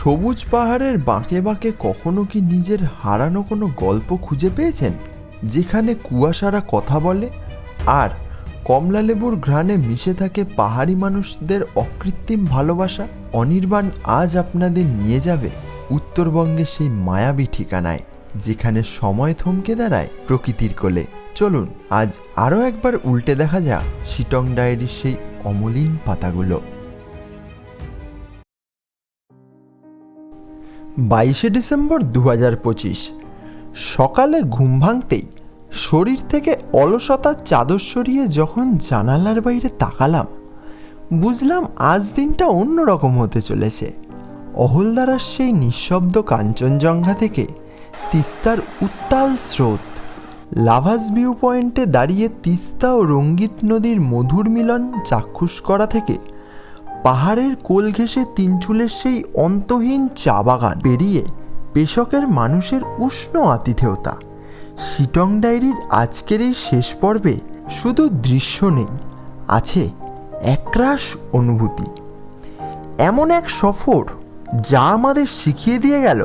সবুজ পাহাড়ের বাঁকে বাঁকে কখনো কি নিজের হারানো কোনো গল্প খুঁজে পেয়েছেন, যেখানে কুয়াশারা কথা বলে আর কমলালেবুর ঘ্রাণে মিশে থাকে পাহাড়ি মানুষদের অকৃত্রিম ভালোবাসা? অনির্বাণ আজ আপনাদের নিয়ে যাবে উত্তরবঙ্গের সেই মায়াবী ঠিকানায়, যেখানে সময় থমকে দাঁড়ায় প্রকৃতির কোলে। চলুন আজ আরও একবার উল্টে দেখা যাক শিটং ডায়েরির সেই অমলিন পাতাগুলো। 22শে ডিসেম্বর 2025 সকালে ঘুম ভাঙতেই শরীর থেকে অলসতার চাদর সরিয়ে যখন জানালার বাইরে তাকালাম, বুঝলাম আজ দিনটা অন্যরকম হতে চলেছে। অহলদারার সেই নিঃশব্দ কাঞ্চনজঙ্ঘা থেকে তিস্তার উত্তাল স্রোত, লাভাস ভিউ পয়েন্টে দাঁড়িয়ে তিস্তা ও রঙ্গিত নদীর মধুর মিলন চাক্ষুষ করা থেকে পাহাড়ের কোল ঘেঁষে তিনচুলের সেই অন্তহীন চা বাগান পেরিয়ে পেশকের মানুষের উষ্ণ আতিথেয়তা, শিটং ডায়েরির আজকের এই শেষ পর্বে শুধু দৃশ্য নেই, আছে একরাশ অনুভূতি। এমন এক সফর যা আমাদের শিখিয়ে দিয়ে গেল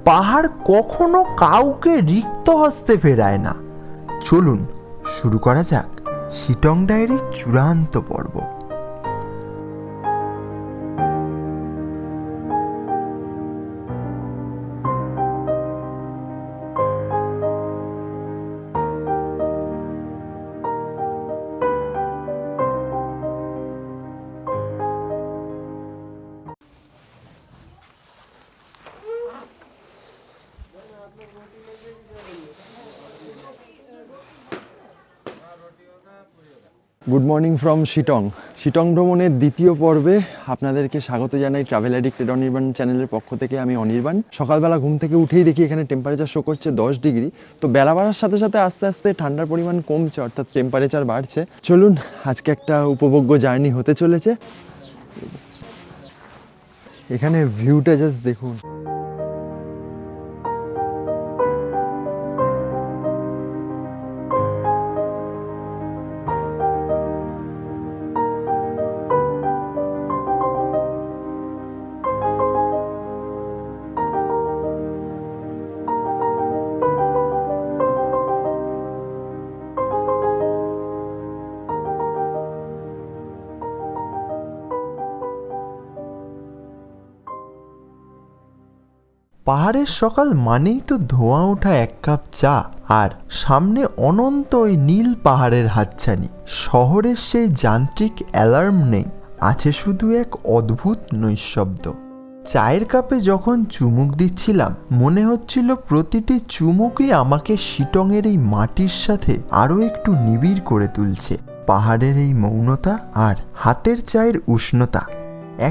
পাহাড় কখনো কাউকে রিক্ত হস্তে ফেরায় না। চলুন শুরু করা যাক শিটং ডায়েরির চূড়ান্ত পর্ব। Good morning from Sittong. Sittong ভ্রমণের দ্বিতীয় পর্বে আপনাদেরকে স্বাগত জানাই ট্রাভেল অ্যাডিক্টেড অনির্বাণ চ্যানেলের পক্ষ থেকে। আমি অনির্বাণ। সকালবেলা ঘুম থেকে উঠেই দেখি এখানে টেম্পারেচার শো করছে 10 ডিগ্রি। তো বেলা বাড়ার সাথে সাথে আস্তে আস্তে ঠান্ডার পরিমাণ কমছে, অর্থাৎ টেম্পারেচার বাড়ছে। চলুন আজকে একটা উপভোগ্য জার্নি হতে চলেছে। এখানে ভিউটা জাস্ট দেখুন। পাহাড়ের সকাল মানেই তো ধোঁয়া ওঠা এক কাপ চা আর সামনে অনন্ত ওই নীল পাহাড়ের হাতছানি। শহরের সেই যান্ত্রিক অ্যালার্ম নেই, আছে শুধু এক অদ্ভুত নৈঃশব্দ। চায়ের কাপে যখন চুমুক দিচ্ছিলাম, মনে হচ্ছিল প্রতিটি চুমুকই আমাকে শিটংয়ের এই মাটির সাথে আরও একটু নিবিড় করে তুলছে। পাহাড়ের এই মৌনতা আর হাতের চায়ের উষ্ণতা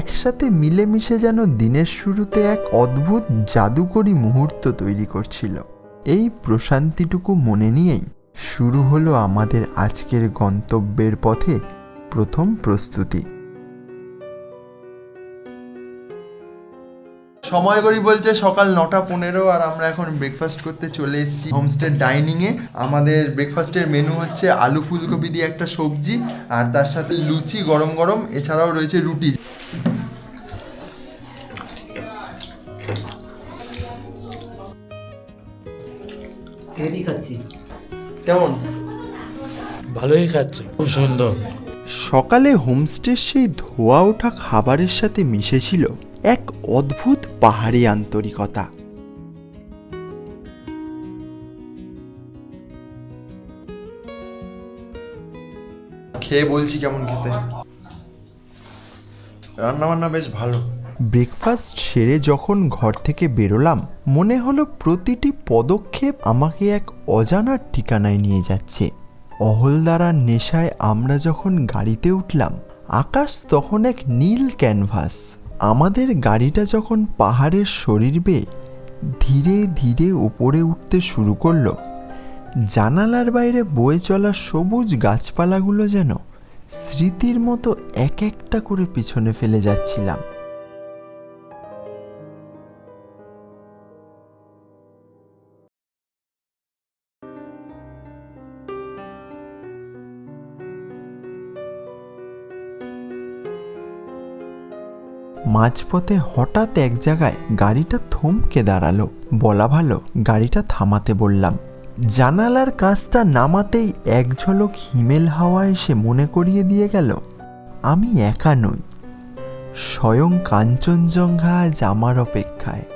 একসাথে মিলেমিশে যেন দিনের শুরুতে এক অদ্ভুত জাদুকরী মুহূর্ত তৈরি করছিল। এই প্রশান্তিটুকু মনে নিয়েই শুরু হলো আমাদের আজকের গন্তব্যের পথে প্রথম প্রস্তুতি। সময় করি বলছে সকাল 9:15 আর আমরা এখন ব্রেকফাস্ট করতে চলে এসেছি হোমস্টে ডাইনিংয়ে। আমাদের ব্রেকফাস্টের মেনু হচ্ছে আলু ফুলকপি দিয়ে একটা সবজি, আর তার সাথে লুচি গরম গরম, এছাড়াও রয়েছে রুটি। খাচ্ছি কেমন? ভালোই খাচ্ছি, খুব সুন্দর। সকালে হোমস্টের সেই ধোয়া ওঠা খাবারের সাথে মিশেছিল এক অদ্ভুত পাহাড়ি আন্তরিকতা। খেয়ে বলছি কেমন খেতে। রান্নাবান্না বেশ ভালো। ব্রেকফাস্ট সেরে যখন ঘর থেকে বেরোলাম, মনে হলো প্রতিটি পদক্ষেপ আমাকে এক অজানার ঠিকানায় নিয়ে যাচ্ছে। অহলদারার নেশায় আমরা যখন গাড়িতে উঠলাম, আকাশ তখন এক নীল ক্যানভাস। আমাদের গাড়িটা যখন পাহাড়ের শরীর বেয়ে ধীরে ধীরে উপরে উঠতে শুরু করলো, জানালার বাইরে বয়ে চলা সবুজ গাছপালাগুলো যেন স্মৃতির মতো এক একটা করে পিছনে ফেলে যাচ্ছিলাম। মাঝপথে হঠাৎ এক জায়গায় গাড়িটা থমকে দাঁড়ালো। বলা ভালো, গাড়িটা থামাতে বললাম। জানালার কাঁচটা নামাতেই এক ঝলক হিমেল হাওয়া এসে মনে করিয়ে দিয়ে গেল আমি একা নই, স্বয়ং কাঞ্চনজঙ্ঘা আজ আমার অপেক্ষায়।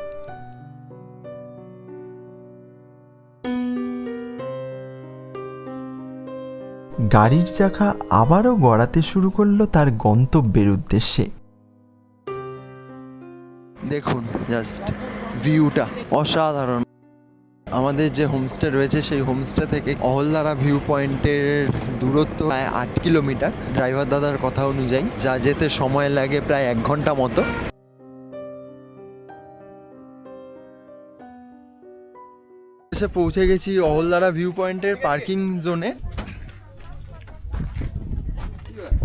গাড়ির চাকা আবারও গড়াতে শুরু করলো তার গন্তব্যের উদ্দেশ্যে। দেখুন জাস্ট ভিউটা অসাধারণ। আমাদের যে হোমস্টে রয়েছে সেই হোমস্টে থেকে অহলদারা ভিউ পয়েন্টের দূরত্ব প্রায় 8 কিলোমিটার। ড্রাইভার দাদার কথা অনুযায়ী যা যেতে সময় লাগে প্রায় 1 ঘন্টা মতো। এসে পৌঁছে গেছি অহলদারা ভিউ পয়েন্টের পার্কিং জোনে।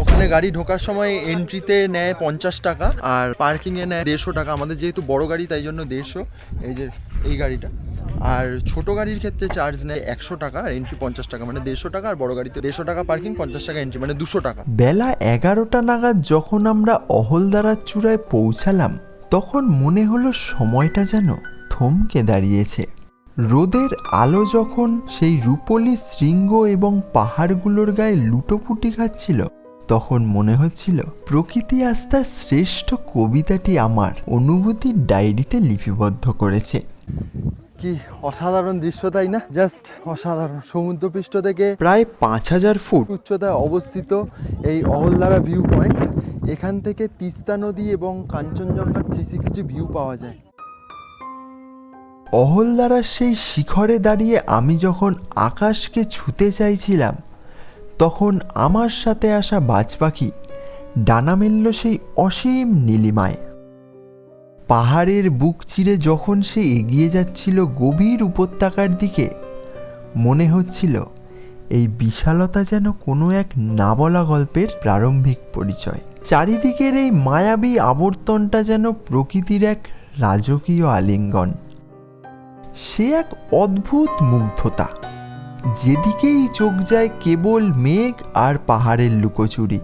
ওখানে গাড়ি ঢোকার সময় এন্ট্রিতে নেয় 50 টাকা আর পার্কিংয়ে নেয় 150 টাকা। আমাদের যেহেতু বড় গাড়ি তাই জন্য 150, এই যে এই গাড়িটা। আর ছোট গাড়ির ক্ষেত্রে চার্জ নেয় 100 টাকা আর এন্ট্রি 50 টাকা, মানে 150 টাকা। আর বড় গাড়িতে 150 টাকা পার্কিং, 50 টাকা এন্ট্রি, মানে 200 টাকা। বেলা 11টা নাগাদ যখন আমরা অহলদারার চূড়ায় পৌঁছালাম তখন মনে হলো সময়টা যেন থমকে দাঁড়িয়েছে। রোদের আলো যখন সেই রূপলি শৃঙ্গ এবং পাহাড়গুলোর গায়ে লুটোপুটি খাচ্ছিল তখন মনে হচ্ছিল প্রকৃতি আজ তার শ্রেষ্ঠ কবিতাটি আমার অনুভূতির ডায়েরিতে লিপিবদ্ধ করেছে। কি অসাধারণ দৃশ্য, তাই না? জাস্ট অসাধারণ। সমুদ্রপৃষ্ঠ থেকে প্রায় 5000 ফুট উচ্চতায় অবস্থিত এই অহলদারা ভিউ পয়েন্ট। এখান থেকে তিস্তা নদী এবং কাঞ্চনজঙ্ঘা 360 ভিউ পাওয়া যায়। অহলদারার সেই শিখরে দাঁড়িয়ে আমি যখন আকাশকে ছুঁতে চাইছিলাম তখন আমার সাথে আসা বাজ পাখি ডানা মেলল সেই অসীম নীলিমায়। পাহাড়ের বুক চিরে যখন সে এগিয়ে যাচ্ছিল গভীর উপত্যকার দিকে মনে হচ্ছিল এই বিশালতা যেন কোনো এক না বলা গল্পের প্রারম্ভিক পরিচয়। চারিদিকের এই মায়াবী আবর্তনটা যেন প্রকৃতির এক রাজকীয় আলিঙ্গন। সে এক অদ্ভুত মুগ্ধতা, যেদিকেই চোখ যায় কেবল মেঘ আর পাহাড়ের লুকোচুরি।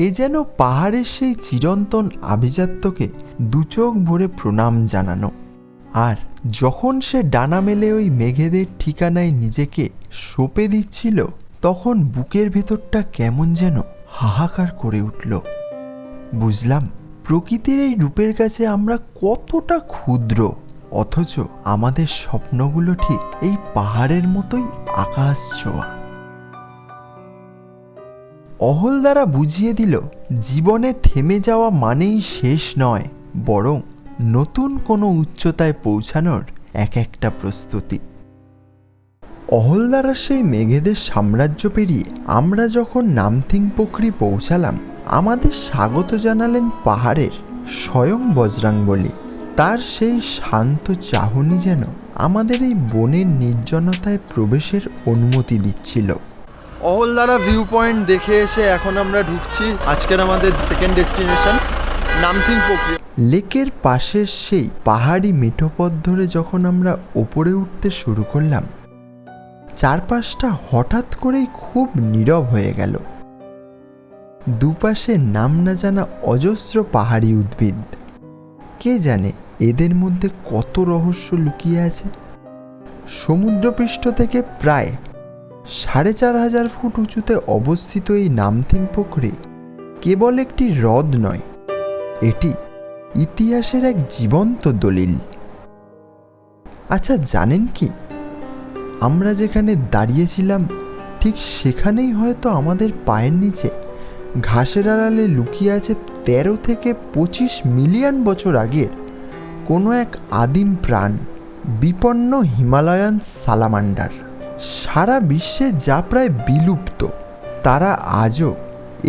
এ যেন পাহাড়ের সেই চিরন্তন আভিজাত্যকে দু চোখ ভরে প্রণাম জানানো। আর যখন সে ডানা মেলে ওই মেঘেদের ঠিকানায় নিজেকে সঁপে দিচ্ছিল তখন বুকের ভেতরটা কেমন যেন হাহাকার করে উঠল। বুঝলাম প্রকৃতির এই রূপের কাছে আমরা কতটা ক্ষুদ্র, অথচ আমাদের স্বপ্নগুলো ঠিক এই পাহাড়ের মতোই আকাশ ছোঁয়া। অহলদারা বুঝিয়ে দিল জীবনে থেমে যাওয়া মানেই শেষ নয়, বরং নতুন কোনো উচ্চতায় পৌঁছানোর এক একটা প্রস্তুতি। অহলদারার সেই মেঘেদের সাম্রাজ্য পেরিয়ে আমরা যখন নামথিং পোখরি পৌঁছালাম আমাদের স্বাগত জানালেন পাহাড়ের স্বয়ং বজরাংবলী। তার সেই শান্ত চাহনি যেন আমাদের এই বনের নির্জনতায় প্রবেশের অনুমতি দিচ্ছিল। অহলদারা ভিউ পয়েন্ট দেখে এসে এখন আমরা ঢুকছি আজকের আমাদের সেকেন্ড ডেস্টিনেশন নামথিং পোখরি। লেকের পাশের সেই পাহাড়ি মেঠোপথ ধরে যখন আমরা ওপরে উঠতে শুরু করলাম চারপাশটা হঠাৎ করেই খুব নীরব হয়ে গেল। দুপাশে নাম না জানা অজস্র পাহাড়ি উদ্ভিদ, কে জানে এদের মধ্যে কত রহস্য লুকিয়ে আছে। সমুদ্রপৃষ্ঠ থেকে প্রায় 4500 ফুট উঁচুতে অবস্থিত এই নামথিং পোখরি কেবল একটি হ্রদ নয়, এটি ইতিহাসের এক জীবন্ত দলিল। আচ্ছা জানেন কি, আমরা যেখানে দাঁড়িয়েছিলাম ঠিক সেখানেই হয়তো আমাদের পায়ের নিচে ঘাসের আড়ালে লুকিয়ে আছে 13 থেকে 25 মিলিয়ন বছর আগের কোনো এক আদিম প্রাণ, বিপন্ন হিমালয়ান সালামান্ডার। সারা বিশ্বে যা প্রায় বিলুপ্ত, তারা আজও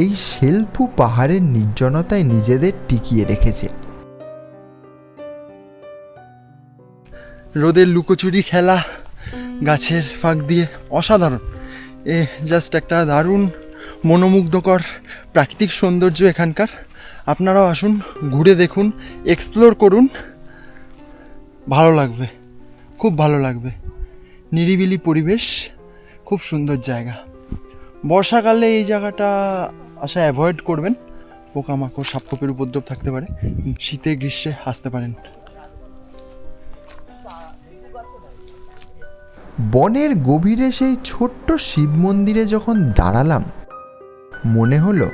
এই শেলফু পাহাড়ের নির্জনতায় নিজেদের টিকিয়ে রেখেছে। রোদের লুকোচুরি খেলা গাছের ফাঁক দিয়ে অসাধারণ। এ জাস্ট একটা দারুণ মনোমুগ্ধকর প্রাকৃতিক সৌন্দর্য এখানকার। আপনারাও আসুন, ঘুরে দেখুন, এক্সপ্লোর করুন, ভালো লাগবে, খুব ভালো লাগবে। নিরিবিলি পরিবেশ, খুব সুন্দর জায়গা। বর্ষাকালে এই জায়গাটা আসা অ্যাভয়েড করবেন, পোকামাকড় সাপখোপের উপদ্রব থাকতে পারে, শীতে গ্রীষ্মে আসতে পারেন। বনের গভীরে সেই ছোট্ট শিব মন্দিরে যখন দাঁড়ালাম, মনে হলো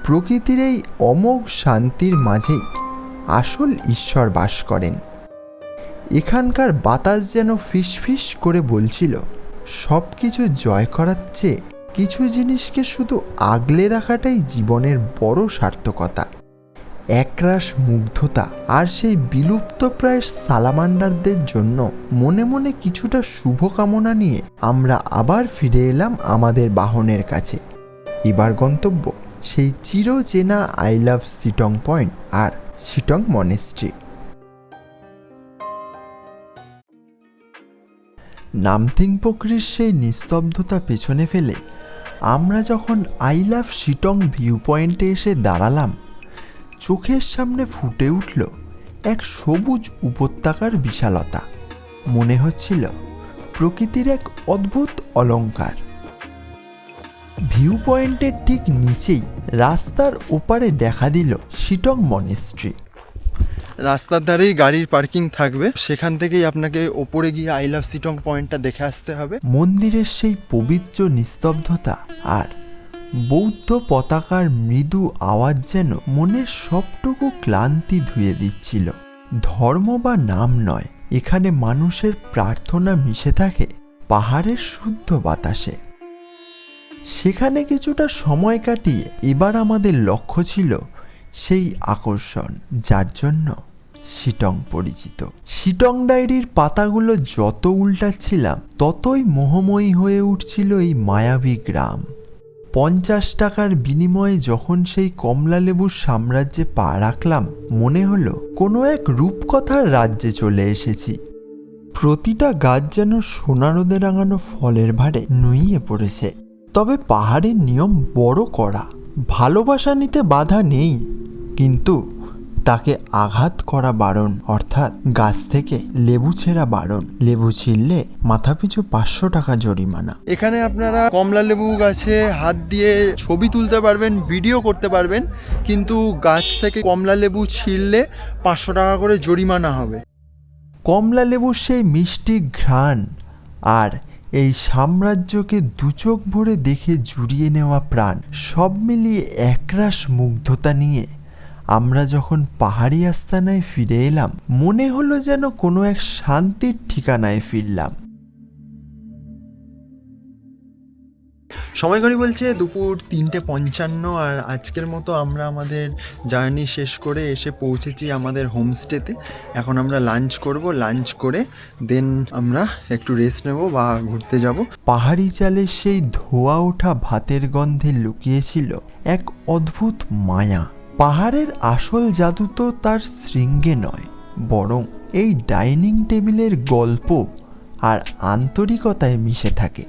প্রকৃতির এই অমোঘ শান্তির মাঝেই আসল ঈশ্বর বাস করেন। এখানকার বাতাস যেন ফিসফিস করে বলছিল, সব কিছু জয় করার চেয়ে কিছু জিনিসকে শুধু আগলে রাখাটাই জীবনের বড় সার্থকতা। একরাশ মুগ্ধতা আর সেই বিলুপ্তপ্রায় সালামান্ডারদের জন্য মনে মনে কিছুটা শুভকামনা নিয়ে আমরা আবার ফিরে এলাম আমাদের বাহনের কাছে। এবার গন্তব্য সেই চিরচেনা আই লাভ শিটং পয়েন্ট আর শিটং মনেস্ট্রি। নামথিংপোকরির সেই নিস্তব্ধতা পেছনে ফেলে আমরা যখন আই লাভ শিটং ভিউ পয়েন্টে এসে দাঁড়ালাম, চোখের সামনে ফুটে উঠল এক সবুজ উপত্যকার বিশালতা। মনে হচ্ছিল প্রকৃতির এক অদ্ভুত অলংকার। ভিউ পয়েন্টের ঠিক নিচেই রাস্তার ওপারে দেখা দিল শিটং মনেস্ট্রি। রাস্তার ধারেই গাড়ির পার্কিং থাকবে, সেখান থেকেই আপনাকে ওপরে গিয়ে আই লাভ শিটং পয়েন্টটা দেখে আসতে হবে। মন্দিরের সেই পবিত্র নিস্তব্ধতা আর বৌদ্ধ পতাকার মৃদু আওয়াজ যেন মনের সবটুকু ক্লান্তি ধুয়ে দিচ্ছিল। ধর্ম বা নাম নয়, এখানে মানুষের প্রার্থনা মিশে থাকে পাহাড়ের শুদ্ধ বাতাসে। সেখানে কিছুটা সময় কাটিয়ে এবার আমাদের লক্ষ্য ছিল সেই আকর্ষণ যার জন্য শিটং পরিচিত। শিটং ডায়েরির পাতাগুলো যত উল্টাচ্ছিলাম ততই মোহময়ী হয়ে উঠছিল এই মায়াবী গ্রাম। 50 টাকার বিনিময়ে যখন সেই কমলালেবুর সাম্রাজ্যে পা রাখলাম, মনে হলো কোনো এক রূপকথার রাজ্যে চলে এসেছি। প্রতিটা গাছ যেন সোনা রোদে রাঙানো ফলের ভারে নুইয়ে পড়েছে। তবে পাহাড়ের নিয়ম বড় কড়া। ভালোবাসা নিতে বাধা নেই, কিন্তু তাকে আঘাত করা বারণ, অর্থাৎ গাছ থেকে লেবু ছেঁড়া বারণ। লেবু ছিঁড়লে মাথাপিছু 500 টাকা জরিমানা। এখানে আপনারা কমলা লেবু গাছে হাত দিয়ে ছবি তুলতে পারবেন, ভিডিও করতে পারবেন, কিন্তু গাছ থেকে কমলা লেবু ছিঁড়লে 500 টাকা করে জরিমানা হবে। কমলা লেবুর সেই মিষ্টি ঘ্রাণ আর এই সাম্রাজ্যকে দুচোখ ভরে দেখে জুড়িয়ে নেওয়া প্রাণ, সব মিলিয়ে একরাশ মুগ্ধতা নিয়ে আমরা যখন পাহাড়ি আস্তানায় ফিরে এলাম, মনে হলো যেন কোনো এক শান্তির ঠিকানায় ফিরলাম। সময় ঘড়ি বলছে দুপুর 3:55, আর আজকের মতো আমরা আমাদের জার্নি শেষ করে এসে পৌঁছেছি আমাদের হোমস্টেতে। এখন আমরা লাঞ্চ করব, লাঞ্চ করে দেন আমরা একটু রেস্ট নেব বা ঘুরতে যাব। পাহাড়ি চালের সেই ধোয়া ওঠা ভাতের গন্ধে লুকিয়েছিল এক অদ্ভুত মায়া। পাহাড়ের আসল জাদু তো তার শৃঙ্গে নয়, বরং এই ডাইনিং টেবিলের গল্প আর আন্তরিকতায় মিশে থাকে।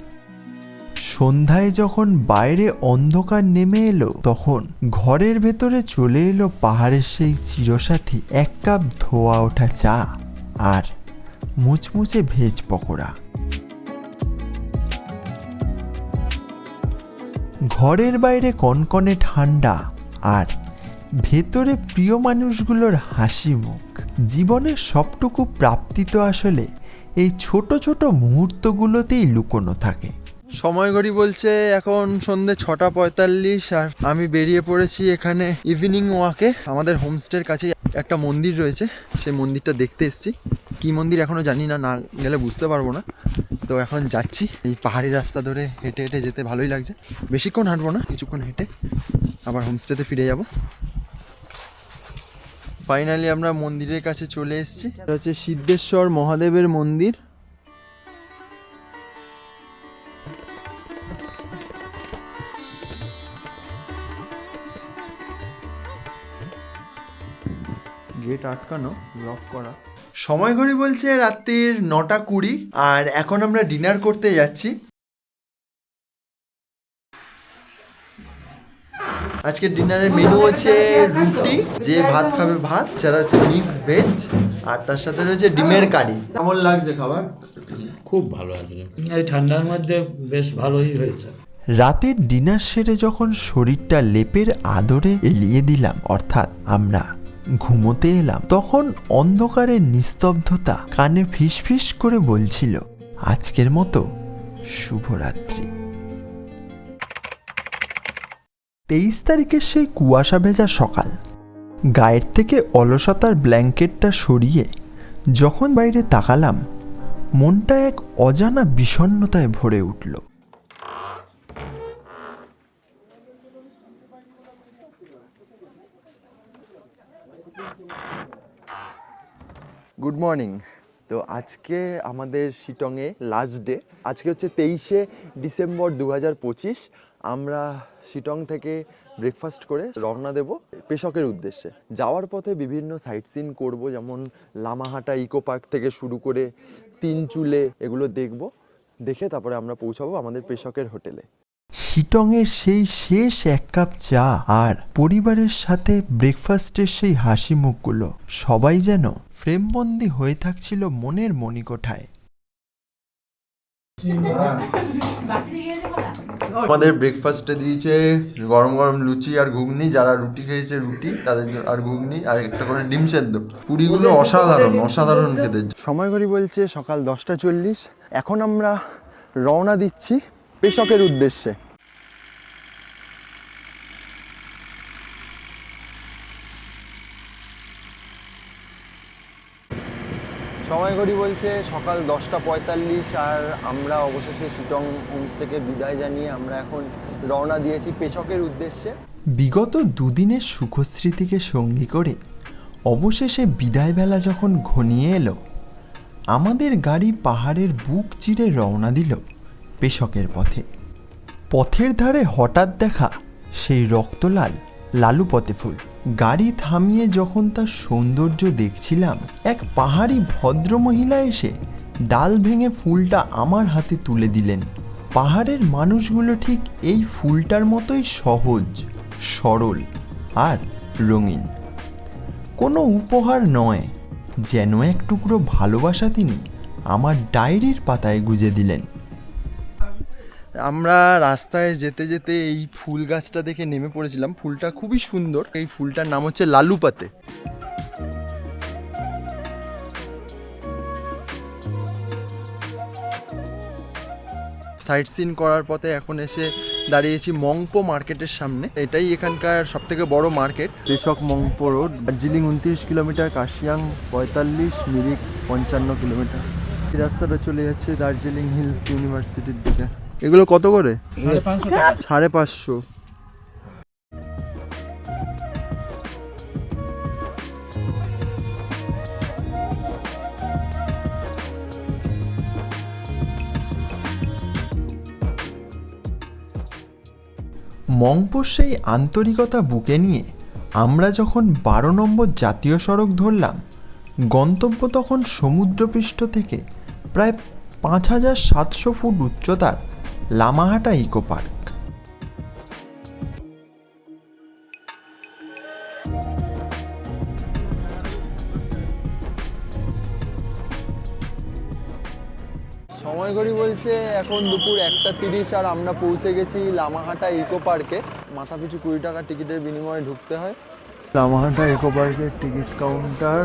সন্ধ্যায় যখন বাইরে অন্ধকার নেমে এলো, তখন ঘরের ভেতরে চলে এলো পাহাড়ের সেই চিরসাথী 1 কাপ ধোয়া ওঠা চা আর মুচমুচে ভেজ পকোড়া। ঘরের বাইরে কনকনে ঠান্ডা আর ভেতরে প্রিয় মানুষগুলোর হাসি মুখ। জীবনের সবটুকু প্রাপ্তি তো আসলে এই ছোট ছোট মুহূর্তগুলোতেই লুকোনো থাকে। সময় ঘড়ি বলছে এখন সন্ধ্যে 6:45, আর আমি বেরিয়ে পড়েছি এখানে ইভিনিং ওয়াকে। আমাদের হোমস্টের কাছে একটা মন্দির রয়েছে, সেই মন্দিরটা দেখতে এসেছি। কি মন্দির এখনও জানি না, না গেলে বুঝতে পারবো না। তো এখন যাচ্ছি এই পাহাড়ি রাস্তা ধরে, হেঁটে হেঁটে যেতে ভালোই লাগছে। বেশিক্ষণ হাঁটবো না, কিছুক্ষণ হেঁটে আবার হোমস্টেতে ফিরে যাব। ফাইনালি আমরা মন্দিরের কাছে চলে এসেছি। এটা হচ্ছে সিদ্ধেশ্বর মহাদেবের মন্দির। গেট আটকানো, লক করা। সময় ঘড়ি বলছে রাত্রির 9:20, আর এখন আমরা ডিনার করতে যাচ্ছি। আজকের ডিনারের মেনু হচ্ছে রুটি, যে ভাত খাবে ভাত, ছাড়া হচ্ছে মিক্স ভেজ, আর তার সাথে রয়েছে ডিমের কারি। কেমন লাগছে খাবার? খুব ভালো আছে, এই ঠান্ডার মধ্যে বেশ ভালোই হয়েছে। রাতের ডিনার সেরে যখন শরীরটা লেপের আদরে এলিয়ে দিলাম, অর্থাৎ আমরা ঘুমোতে এলাম, তখন অন্ধকারের নিস্তব্ধতা কানে ফিসফিস করে বলছিল, আজকের মতো শুভরাত্রি। 23 তারিখের সেই কুয়াশা ভেজা সকাল, গায়ের থেকে অলসতার ব্ল্যাঙ্কেটটা সরিয়ে যখন বাইরে তাকালাম, মনটা এক অজানা বিষণ্ণতায় ভরে উঠল। Good morning. তো আজকে আমাদের শিটংয়ে লাস্ট ডে। আজকে হচ্ছে 23শে ডিসেম্বর 2025। আমরা শিটং থেকে ব্রেকফাস্ট করে রওনা দেব পেশকের উদ্দেশ্যে। যাওয়ার পথে বিভিন্ন সাইট সিন করবো, যেমন লামাহাটা ইকো পার্ক থেকে শুরু করে তিনচুলে, এগুলো দেখে তারপরে আমরা পৌঁছাবো আমাদের পেশকের হোটেলে। শিটংয়ের সেই শেষ এক কাপ চা আর পরিবারের সাথে ব্রেকফাস্টের সেই হাসি মুখগুলো সবাই যেন ফ্রেমবন্দি হয়ে থাকছিল মনের মণিকোঠায়। আমাদের ব্রেকফাস্টে দিয়েছে গরম গরম লুচি আর ঘুগনি, যারা রুটি খেয়েছে রুটি তাদের জন্য, আর ঘুগনি আর একটা করে ডিম সেদ্ধ। পুরিগুলো অসাধারণ খেতে। সময় ঘড়ি বলছে সকাল 10টা 40। এখন আমরা রওনা দিচ্ছি পেশকের উদ্দেশ্যে। সময় ঘড়ি বলছে সকাল 10টা 45, আর আমরা অবশেষে শিটং হোমস্টেকে বিদায় জানিয়ে আমরা এখন রওনা দিয়েছি পেশকের উদ্দেশ্যে। বিগত দুদিনের সুখস্মৃতিকে সঙ্গী করে অবশেষে বিদায়বেলা যখন ঘনিয়ে এলো, আমাদের গাড়ি পাহাড়ের বুক চিরে রওনা দিল পেশকের পথে। পথের ধারে হঠাৎ দেখা সেই রক্তলাল লালুপতে ফুল। গাড়ি থামিয়ে যখন তার সৌন্দর্য দেখছিলাম, এক পাহাড়ি ভদ্রমহিলা এসে ডাল ভেঙে ফুলটা আমার হাতে তুলে দিলেন। পাহাড়ের মানুষগুলো ঠিক এই ফুলটার মতোই সহজ, সরল আর রঙিন। কোনো উপহার নয়, যেন এক টুকরো ভালোবাসা তিনি আমার ডায়েরির পাতায় গুজে দিলেন। আমরা রাস্তায় যেতে যেতে এই ফুল গাছটা দেখে নেমে পড়েছিলাম। ফুলটা খুবই সুন্দর। এই ফুলটার নাম হচ্ছে লালুপাতে। সাইট সিন করার পথে এখন এসে দাঁড়িয়েছি মংপো মার্কেটের সামনে। এটাই এখানকার সবথেকে বড় market. Peshok Mungpoo road. Darjeeling 29 kilometre, Kurseong 45, Mirik 55 kilometre. এই রাস্তাটা চলে যাচ্ছে দার্জিলিং হিলস ইউনিভার্সিটির দিকে। এগুলো কত করে? 550। মংপোর সেই আন্তরিকতা বুকে নিয়ে আমরা যখন 12 নম্বর জাতীয় সড়ক ধরলাম, গন্তব্য তখন সমুদ্রপৃষ্ঠ থেকে প্রায় 5700 ফুট উচ্চতার লামাহাটা ইকো পার্ক। সময় ঘড়ি বলছে এখন দুপুর 1টা 30, আর আমরা পৌঁছে গেছি লামাহাটা ইকো পার্কে। মাথা পিছু 20 টাকা টিকিটের বিনিময়ে ঢুকতে হয়। লামাহাটা ইকো পার্কের টিকিট কাউন্টার।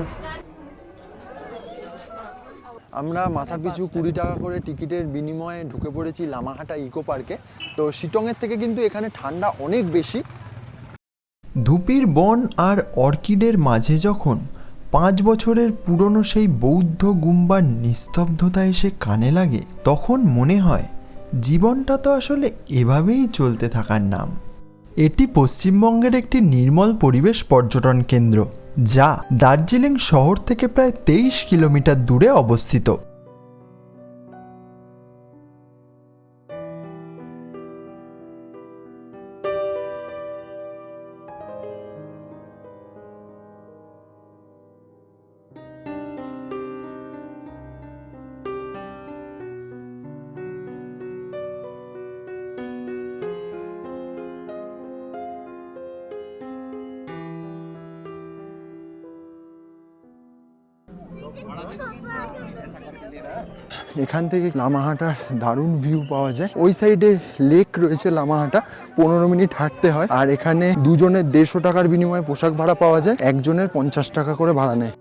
আমরা মাথা পিছু 20 টাকা করে টিকিটের বিনিময়ে ঢুকে পড়েছি লামাহাটা ইকো পার্কে। তো শিটংয়ের থেকে কিন্তু এখানে ঠান্ডা অনেক বেশি। ধুপির বন আর অর্কিডের মাঝে যখন 5 বছরের পুরনো সেই বৌদ্ধ গুম্বার নিস্তব্ধতা এসে কানে লাগে, তখন মনে হয় জীবনটা তো আসলে এভাবেই চলতে থাকার নাম। এটি পশ্চিমবঙ্গের একটি নির্মল পরিবেশ পর্যটন কেন্দ্র, যা দার্জিলিং শহর থেকে প্রায় 23 কিলোমিটার দূরে অবস্থিত। এখান থেকে লামাহাটার দারুণ ভিউ পাওয়া যায়। ওই সাইডে লেক রয়েছে লামাহাটা, 15 মিনিট হাঁটতে হয়। আর এখানে দুজনের 150 টাকার বিনিময়ে পোশাক ভাড়া পাওয়া যায়, একজনের 50 টাকা করে ভাড়া নেয়।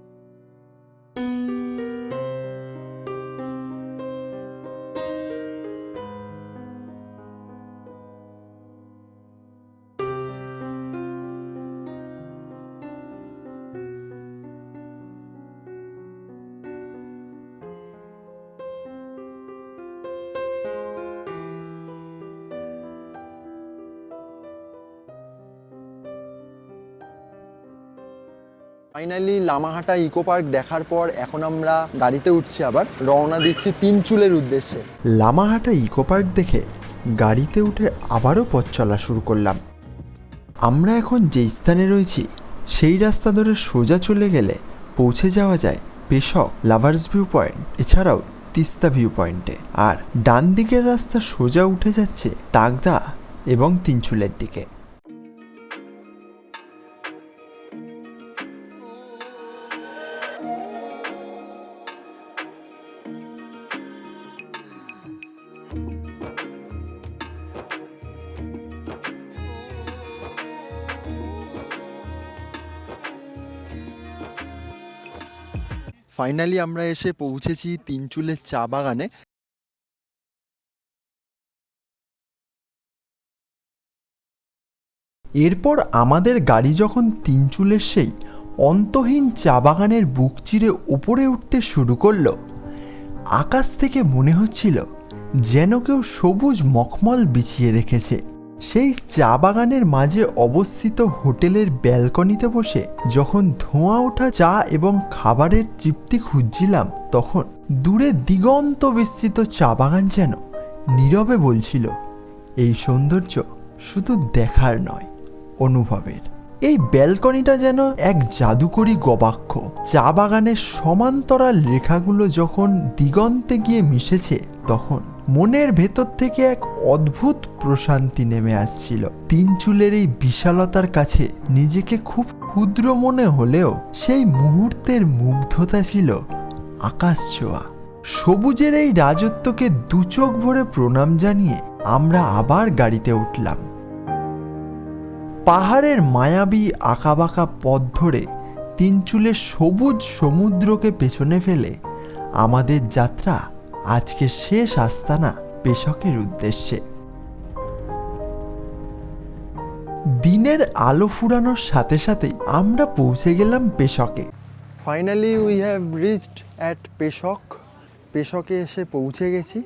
ফাইনালি লামাহাটা ইকো পার্ক দেখার পর এখন আমরা গাড়িতে উঠছি, আবার রওনা দিচ্ছি তিনচুলের উদ্দেশ্যে। লামাহাটা ইকো পার্ক দেখে গাড়িতে উঠে আবারও পথ চলা শুরু করলাম। আমরা এখন যে স্থানে রয়েছি সেই রাস্তা ধরে সোজা চলে গেলে পৌঁছে যাওয়া যায় পেশক, লাভার্স ভিউ পয়েন্ট, এছাড়াও তিস্তা ভিউ পয়েন্টে। আর ডান দিকের রাস্তা সোজা উঠে যাচ্ছে তাগদা এবং তিনচুলের দিকে। ফাইনালি আমরা এসে পৌঁছেছি তিনচুলের চা বাগানে। এরপর আমাদের গাড়ি যখন তিনচুলের সেই অন্তহীন চা বাগানের বুক চিরে উপরে উঠতে শুরু করলো, আকাশ থেকে মনে হচ্ছিল যেন কেউ সবুজ মখমল বিছিয়ে রেখেছে। সেই চা বাগানের মাঝে অবস্থিত হোটেলের ব্যালকনিতে বসে যখন ধোঁয়া ওঠা চা এবং খাবারের তৃপ্তি খুঁজছিলাম, তখন দূরে দিগন্ত বিস্তৃত চা বাগান যেন নীরবে বলছিল, এই সৌন্দর্য শুধু দেখার নয়, অনুভবের। এই ব্যালকনিটা যেন এক জাদুকরী গবাক্ষ। চা বাগানের সমান্তরাল রেখাগুলো যখন দিগন্তে গিয়ে মিশেছে, তখন মনের ভেতর থেকে এক অদ্ভুত প্রশান্তি নেমে আসছিল। তিনচুলের এই বিশালতার কাছে নিজেকে খুব ক্ষুদ্র মনে হলেও সেই মুহূর্তের মুগ্ধতা ছিল আকাশ ছোঁয়া। সবুজের এই রাজত্বকে দু চোখ ভরে প্রণাম জানিয়ে আমরা আবার গাড়িতে উঠলাম। পাহাড়ের মায়াবী আঁকাবাঁকা পথ ধরে তিনচুলের সবুজ সমুদ্রকে পেছনে ফেলে আমাদের যাত্রা আজকের শেষ আস্তানা পেশকের উদ্দেশ্যে। দিনের আলো ফুরানোর সাথে সাথেই আমরা পৌঁছে গেলাম পেশকে। Finally we have reached at Peshok. পেশকে এসে পৌঁছে গেছি।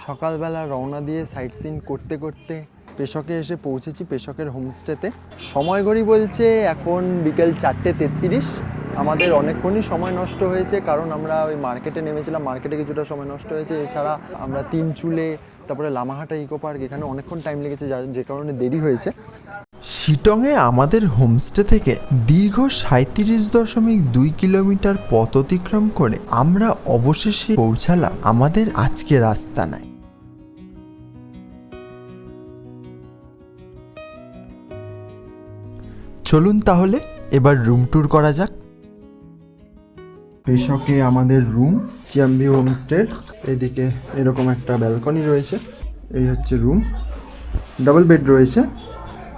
সকালবেলা রওনা দিয়ে সাইট সিন করতে করতে পেশকে এসে পৌঁছেছি, পেশকের হোমস্টেতে। সময় ঘড়ি বলছে এখন বিকেল 4:33। আমাদের অনেকক্ষণই সময় নষ্ট হয়েছে, কারণ আমরা ওই মার্কেটে নেমেছিলাম, মার্কেটে কিছুটা সময় নষ্ট হয়েছে। এছাড়া আমরা তিনচুলে, তারপরে লামাহাটা ইকো পার্ক, এখানে অনেকক্ষণ টাইম লেগেছে, যে কারণে দেরি হয়েছে। শিটংয়ে আমাদের হোমস্টে থেকে দীর্ঘ 37.2 কিলোমিটার পথ অতিক্রম করে আমরা অবশেষে পৌঁছালাম আমাদের আজকের আস্তানায়। চলুন তাহলে এবার রুম ট্যুর করা যাক। পেশকে আমাদের রুম, চিয়াম্বি হোমস্টে। এদিকে এরকম একটা ব্যালকনি রয়েছে, এই হচ্ছে রুম। ডাবল বেড রয়েছে,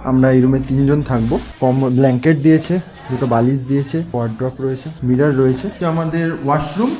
আমরা এই রুমে 3 জন থাকবো। কম ব্ল্যাঙ্কেট দিয়েছে, দুটো বালিশ দিয়েছে, ওয়ার্ড্রপ রয়েছে, মিরর রয়েছে। আমাদের ওয়াশরুম।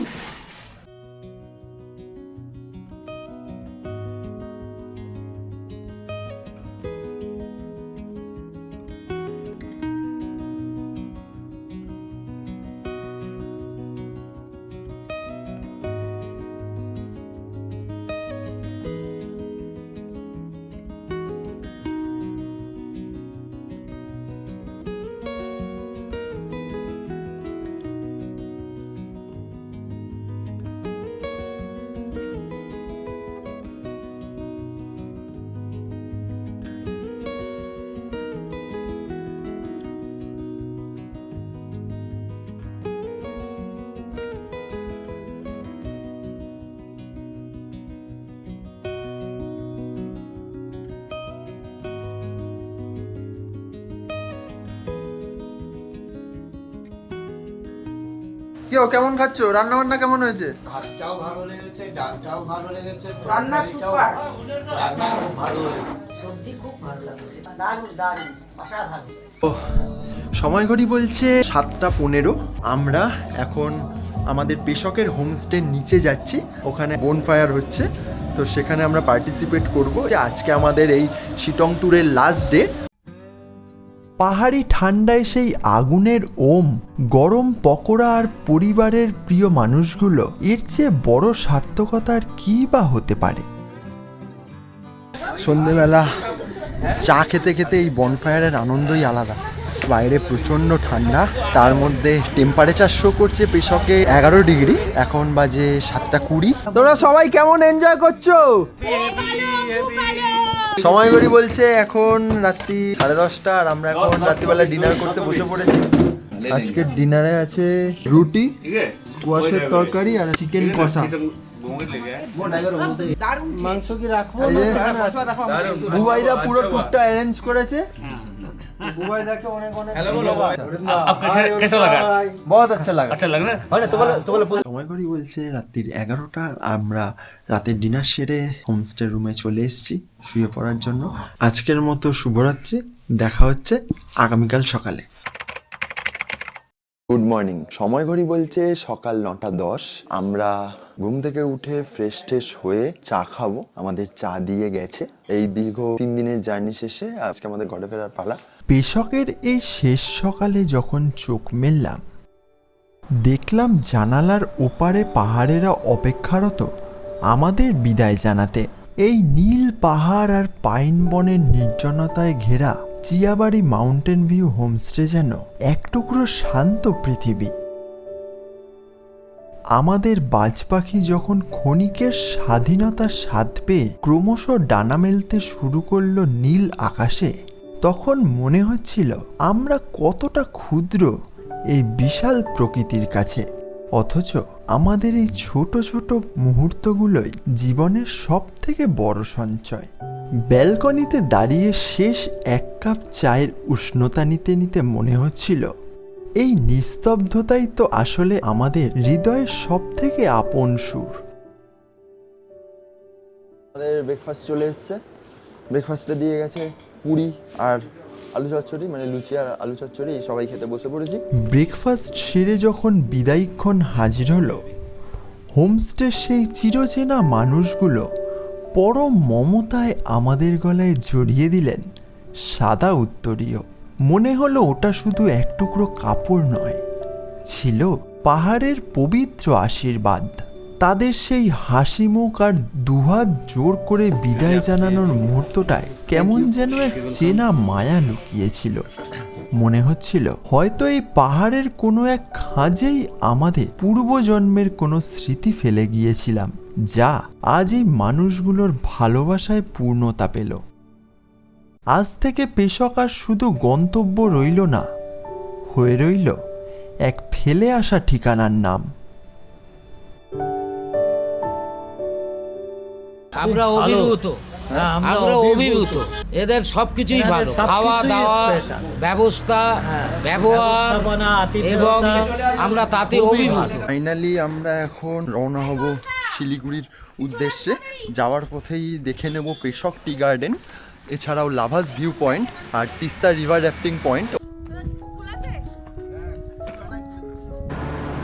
কেউ কেমন খাচ্ছো? রান্না বান্না কেমন হয়েছে? ভাতটাও ভালো লেগেছে, ডালটাও ভালো লেগেছে, রান্না তরকারিটাও সুপার। রান্না খুব ভালো হয়েছে। সবজি খুব ভালো লাগছে, দারুণ দারুণ অসাধারণ। সময় ঘড়ি বলছে 7:15। আমরা এখন আমাদের পেশকের হোমস্টের নিচে যাচ্ছি, ওখানে বোনফায়ার হচ্ছে, তো সেখানে আমরা পার্টিসিপেট করব। আজকে আমাদের এই শিটং ট্যুরের লাস্ট ডে। পাহাড়ি ঠান্ডায় সেই আগুনের ওম, গরম পকোড়া আর পরিবারের প্রিয় মানুষগুলো, এর চেয়ে বড় সার্থকতার কী বা হতে পারে? সন্ধেবেলা চা খেতে খেতে এই বনফায়ারের আনন্দই আলাদা। বাইরে প্রচণ্ড ঠান্ডা, তার মধ্যে টেম্পারেচার শো করছে পেশকে 11 ডিগ্রি। এখন বাজে 7:20। তোরা সবাই কেমন এনজয় করছো? সময় ঘড়ি বলছে এখন রাত্রি 10:30 আর আমরা এখন রাত্রিবেলা ডিনার করতে বসে পড়েছি। আজকের ডিনারে আছে রুটি, স্কোয়াশের তরকারি আর চিকেন কষা। মাংস কি রাখবো? বুবাইদা পুরো টুকটা অ্যারেঞ্জ করেছে। বুবাইদাকে অনেক অনেক आपका कैसा लगा? বহুত আচ্ছা লাগা। अच्छा लग रहा है? সময় ঘড়ি বলছে রাত্রির 11টা। আমরা রাতের ডিনার সেরে হোমস্টে রুমে চলে এসেছি শুয়ে পড়ার জন্য। আজকের মতো শুভরাত্রি, দেখা হচ্ছে আগামীকাল সকালে। Good morning. সময় ঘড়ি বলছে সকাল 9:10। আমরা ঘুম থেকে উঠে ফ্রেশ ট্রেশ হয়ে চা খাবো, আমাদের চা দিয়ে গেছে। এই দীর্ঘ 3 দিনের জার্নি শেষে আজকে আমাদের ঘরে ফেরার পালা। পেশকের এই শেষ সকালে যখন চোখ মেললাম, দেখলাম জানালার ওপারে পাহাড়েরা অপেক্ষারত আমাদের বিদায় জানাতে। এই নীল পাহাড় আর পাইন বনের নির্জনতায় ঘেরা চিয়াবাড়ি মাউন্টেন ভিউ হোমস্টে যেন এক টুকরো শান্ত পৃথিবী। আমাদের বাজ পাখি যখন ক্ষণিকের স্বাধীনতার স্বাদ পেয়ে ক্রমশ ডানা মেলতে শুরু করলো নীল আকাশে, তখন মনে হচ্ছিল আমরা কতটা ক্ষুদ্র এই বিশাল প্রকৃতির কাছে। অথচ আমাদের এই ছোট ছোট মুহূর্তগুলোই জীবনের সব থেকে বড় সঞ্চয়। ব্যালকনিতে দাঁড়িয়ে শেষ 1 কাপ চায়ের উষ্ণতা নিতে নিতে মনে হচ্ছিল এই নিস্তব্ধতাই তো আসলে আমাদের হৃদয়ের সব থেকে আপন সুর। আমাদের ব্রেকফাস্ট চলে এসছে। ব্রেকফাস্টে দিয়ে গেছে পুরি আর আলু চচ্চড়ি, মানে লুচি আর আলু চচ্চড়ি। সবাই খেতে বসে পড়েছি। ব্রেকফাস্ট সেরে যখন বিদায়ক্ষণ হাজির হলো, হোমস্টের সেই চিরচেনা মানুষগুলো পরম মমতায় আমাদের গলায় জড়িয়ে দিলেন সাদা উত্তরীয়। মনে হলো ওটা শুধু এক টুকরো কাপড় নয়, ছিল পাহাড়ের পবিত্র আশীর্বাদ। তাদের সেই হাসি মুখ আর দুহাত জোর করে বিদায় জানানোর মুহূর্তটায় কেমন যেন এক চেনা মায়া লুকিয়েছিল। মনে হচ্ছিল হয়তো এই পাহাড়ের কোনো এক খাঁজেই আমাদের পূর্বজন্মের কোনো স্মৃতি ফেলে গিয়েছিলাম, যা আজ এই মানুষগুলোর ভালোবাসায় পূর্ণতা পেল। আজ থেকে পেশক আর শুধু গন্তব্য রইল না, হয়ে রইল এক ফেলে আসা ঠিকানার নাম। আমরা অভিভূত, আমরা অভিভূত। এদের সবকিছুই ভালো, খাওয়া দাওয়া, ব্যবস্থা, ব্যবহার এবং আমরা তাতে অভিভূত। ফাইনালি আমরা এখন রওনা হব শিলিগুড়ির উদ্দেশ্যে। যাওয়ার পথেই দেখে নেব পেশক টি গার্ডেন, এছাড়াও লাভাস ভিউ পয়েন্ট আর তিস্তা রিভার র্যাফটিং পয়েন্ট।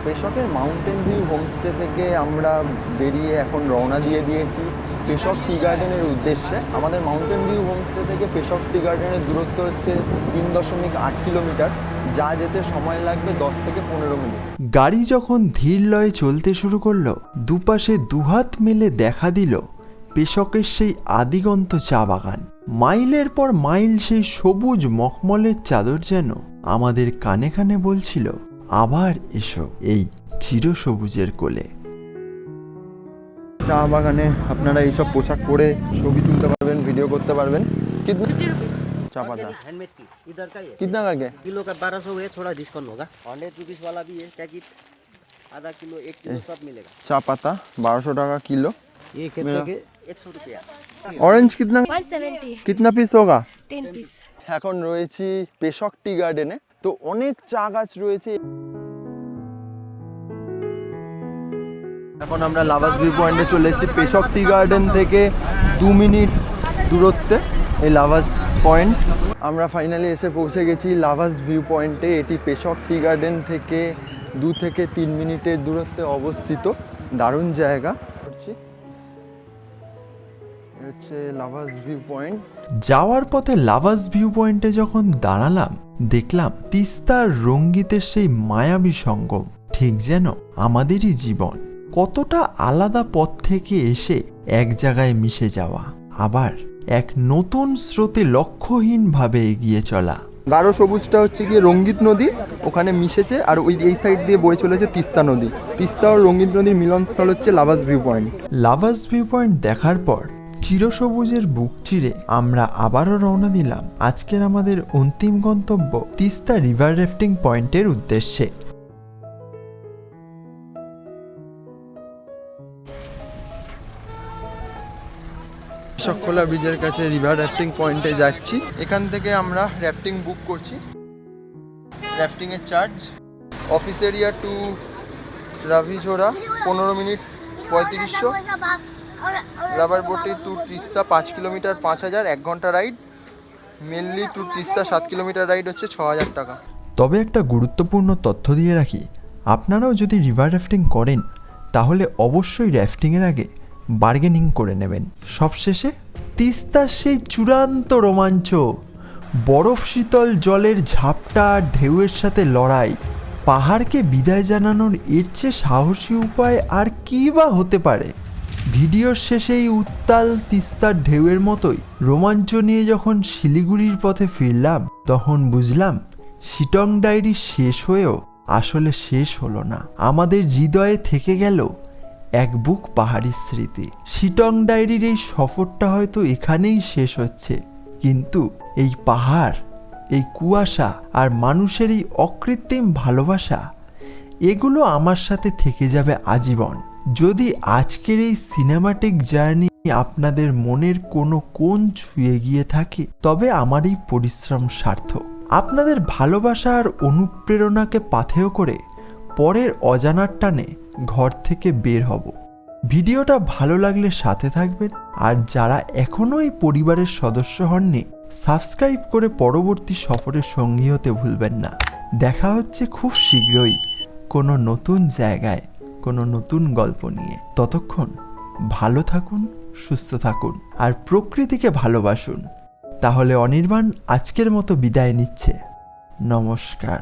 পেশকের মাউন্টেন ভিউ হোমস্টে থেকে আমরা বেরিয়ে এখন রওনা দিয়ে দিয়েছি পেশক টি গার্ডেনের উদ্দেশ্যে। আমাদের মাউন্টেন ভিউ হোমস্টে থেকে পেশক টি গার্ডেনের দূরত্ব হচ্ছে 3.8 কিলোমিটার, যা যেতে সময় লাগবে 10 থেকে 15 মিনিট। গাড়ি যখন ধীর লয়ে চলতে শুরু করলো, দুপাশে দুহাত মেলে দেখা দিল পেশকের সেই আদিগন্ত চা বাগান। মাইলের পর মাইল সেই সবুজ মখমলের চাদর যেন আমাদের কানে কানে বলছিল, আবার এসো এই চিরসবুজের কোলে। চা বাগানে আপনারা এইসব পোশাক পরে ছবি তুলতে পারবেন, ভিডিও করতে পারবেন। चा पाता हैंडमेड की इधर का ये कितना का क्या? किलो का 1200 है, थोड़ा डिस्काउंट होगा। 100 रुपीस वाला भी है पैकेट, आधा किलो 1 किलो सब मिलेगा। चा पाता 1200 টাকা কিলো। ये खेतों के 100 रुपया। ऑरेंज कितना 170 कितना पीस होगा? 10 পিস। এখন রয়েছি পেশক টি গার্ডেনে। তো অনেক চা গাছ রয়েছে। এখন আমরা লাভাস ভিউ পয়েন্টে চলে এসেছি। পেশক টি গার্ডেন থেকে 2 মিনিট দূরত্বে এই লাভাস পয়েন্ট। আমরা ফাইনালি এসে পৌঁছে গেছি লাভাস ভিউ পয়েন্টে। এটি পেশক টি গার্ডেন থেকে 2 থেকে 3 মিনিটের দূরত্বে অবস্থিত। দারুণ জায়গা। হচ্ছে লাভাস ভিউ পয়েন্ট। যাওয়ার পথে লাভাস ভিউ পয়েন্টে যখন দাঁড়ালাম, দেখলাম তিস্তার রঙ্গিতের সেই মায়াবী সঙ্গম, ঠিক যেন আমাদেরই জীবন। কতটা আলাদা পথ থেকে এসে এক জায়গায় মিশে যাওয়া, আবার এক নতুন স্রোতে লক্ষ্যহীনভাবে এগিয়ে চলা। গাঢ় সবুজটা হচ্ছে গিয়ে রঙ্গিত নদী, ওখানে মিশেছে। আর এই সাইড দিয়ে বয়ে চলেছে তিস্তা নদী। তিস্তা ও রঙ্গিত নদীর মিলনস্থল হচ্ছে লাভাস ভিউ পয়েন্ট। লাভাস ভিউ পয়েন্ট দেখার পর চিরসবুজের বুক চিরে আমরা আবারও রওনা দিলাম আজকের আমাদের অন্তিম গন্তব্য তিস্তা রিভার র্যাফটিং পয়েন্টের উদ্দেশ্যে। শকখোলা ব্রিজের কাছে রিভার র্যাফটিং পয়েন্টে যাচ্ছি। এখান থেকে আমরা র্যাফটিং বুক করছি। র্যাফটিংয়ের charge office area to Rabijhora 15 minute 3500, rubber বোটে টু তিস্তা 5 কিলোমিটার 5000, 1 ঘন্টা ride. Mainly to Teesta 7 kilometre ride হচ্ছে 6000 টাকা। তবে একটা গুরুত্বপূর্ণ তথ্য দিয়ে রাখি, আপনারাও যদি রিভার র্যাফটিং করেন তাহলে অবশ্যই র্যাফটিংয়ের আগে বার্গেনিং করে নেবেন। সবশেষে তিস্তার সেই চূড়ান্ত রোমাঞ্চ, বরফ শীতল জলের ঝাপটা, ঢেউয়ের সাথে লড়াই, পাহাড়কে বিদায় জানানোর এর চেয়ে সাহসী উপায় আর কী বা হতে পারে। ভিডিওর শেষে এই উত্তাল তিস্তার ঢেউয়ের মতোই রোমাঞ্চ নিয়ে যখন শিলিগুড়ির পথে ফিরলাম, তখন বুঝলাম শিটং ডায়েরি শেষ হয়েও আসলে শেষ হলো না। আমাদের হৃদয়ে থেকে গেল এক বুক পাহাড়ি স্মৃতি। শিটং ডায়েরির এই সফরটা হয়তো এখানেই শেষ হচ্ছে, কিন্তু এই পাহাড়, এই কুয়াশা আর মানুষের এই অকৃত্রিম ভালোবাসা, এগুলো আমার সাথে থেকে যাবে আজীবন। যদি আজকের এই সিনেমাটিক জার্নি আপনাদের মনের কোনো কোণ ছুঁয়ে গিয়ে থাকে, তবে আমার এই পরিশ্রম সার্থক। আপনাদের ভালোবাসা আর অনুপ্রেরণাকে পাথেয় করে পরের অজানার টানে ঘর থেকে বের হব। ভিডিওটা ভালো লাগলে সাথে থাকবেন, আর যারা এখনও এই পরিবারের সদস্য হননি, সাবস্ক্রাইব করে পরবর্তী সফরের সঙ্গী হতে ভুলবেন না। দেখা হচ্ছে খুব শীঘ্রই কোনো নতুন জায়গায়, কোনো নতুন গল্প নিয়ে। ততক্ষণ ভালো থাকুন, সুস্থ থাকুন আর প্রকৃতিকে ভালোবাসুন। তাহলে অনির্বাণ আজকের মতো বিদায় নিচ্ছে। নমস্কার।